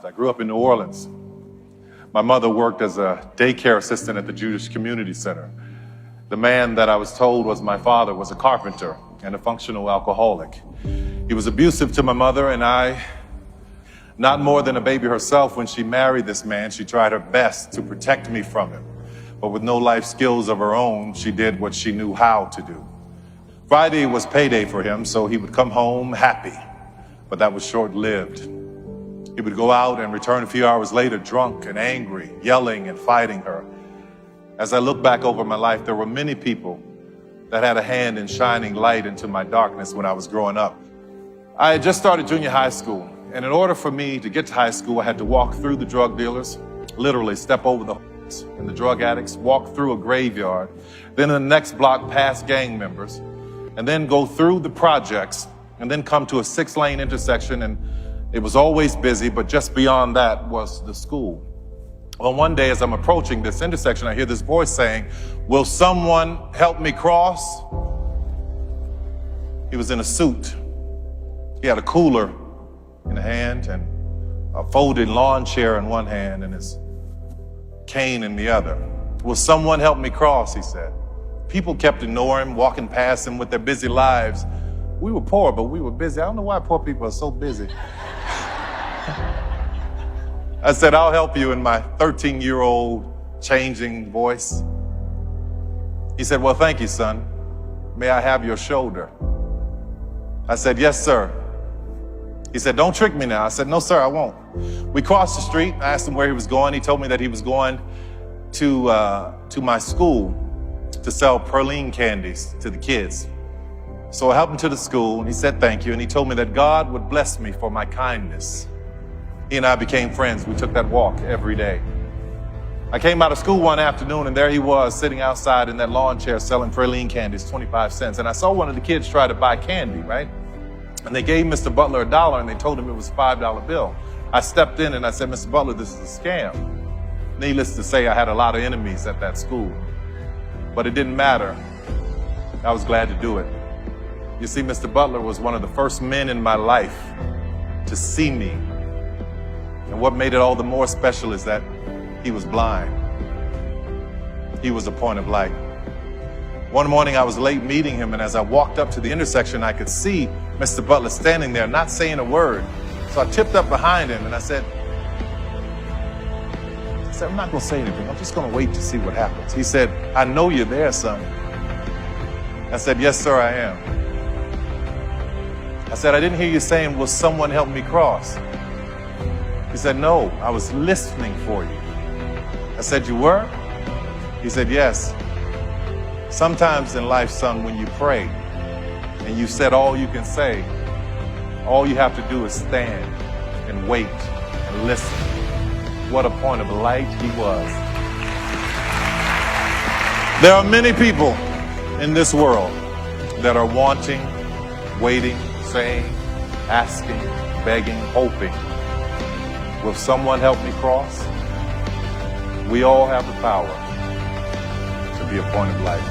I grew up in New Orleans. My mother worked as a daycare assistant at the Jewish Community Center. The man that I was told was my father was a carpenter and a functional alcoholic. He was abusive to my mother, and not more than a baby herself, when she married this man, she tried her best to protect me from him. But with no life skills of her own, she did what she knew how to do. Friday was payday for him, so he would come home happy, but that was short-lived. He would go out and return a few hours later drunk and angry, yelling and fighting her. As I look back over my life, there were many people that had a hand in shining light into my darkness when I was growing up. I had just started junior high school, and in order for me to get to high school, I had to walk through the drug dealers, literally step over the and the drug addicts, walk through a graveyard, then in the next block past gang members, and then go through the projects, and then come to a 6-lane intersection, and it was always busy, but just beyond that was the school. Well, one day as I'm approaching this intersection, I hear this voice saying, "Will someone help me cross?" He was in a suit. He had a cooler in a hand and a folded lawn chair in one hand and his cane in the other. "Will someone help me cross?" he said. People kept ignoring him, walking past him with their busy lives. We were poor, but we were busy. I don't know why poor people are so busy. I said, "I'll help you," in my 13-year-old changing voice. He said, "Well, thank you, son. May I have your shoulder?" I said, "Yes, sir." He said, "Don't trick me now." I said, "No, sir, I won't." We crossed the street. I asked him where he was going. He told me that he was going to my school to sell praline candies to the kids. So I helped him to the school, and he said thank you, and he told me that God would bless me for my kindness. He and I became friends. We took that walk every day. I came out of school one afternoon, and there he was sitting outside in that lawn chair selling praline candies, 25 cents. And I saw one of the kids try to buy candy, right? And they gave Mr. Butler $1, and they told him it was a $5 bill. I stepped in and I said, "Mr. Butler, this is a scam." Needless to say, I had a lot of enemies at that school, but it didn't matter. I was glad to do it. You see, Mr. Butler was one of the first men in my life to see me. And what made it all the more special is that he was blind. He was a point of light. One morning I was late meeting him, and as I walked up to the intersection, I could see Mr. Butler standing there, not saying a word. So I tipped up behind him and I said, "I'm not gonna say anything. I'm just gonna wait to see what happens." He said, "I know you're there, son." I said, "Yes, sir, I am." I said, "I didn't hear you saying, 'Will someone help me cross?'" He said, "No, I was listening for you." I said, "You were?" He said, "Yes. Sometimes in life, son, when you pray and you said all you can say, all you have to do is stand and wait and listen." What a point of light he was. There are many people in this world that are wanting, waiting, saying, asking, begging, hoping. Will someone help me cross? We all have the power to be a point of light.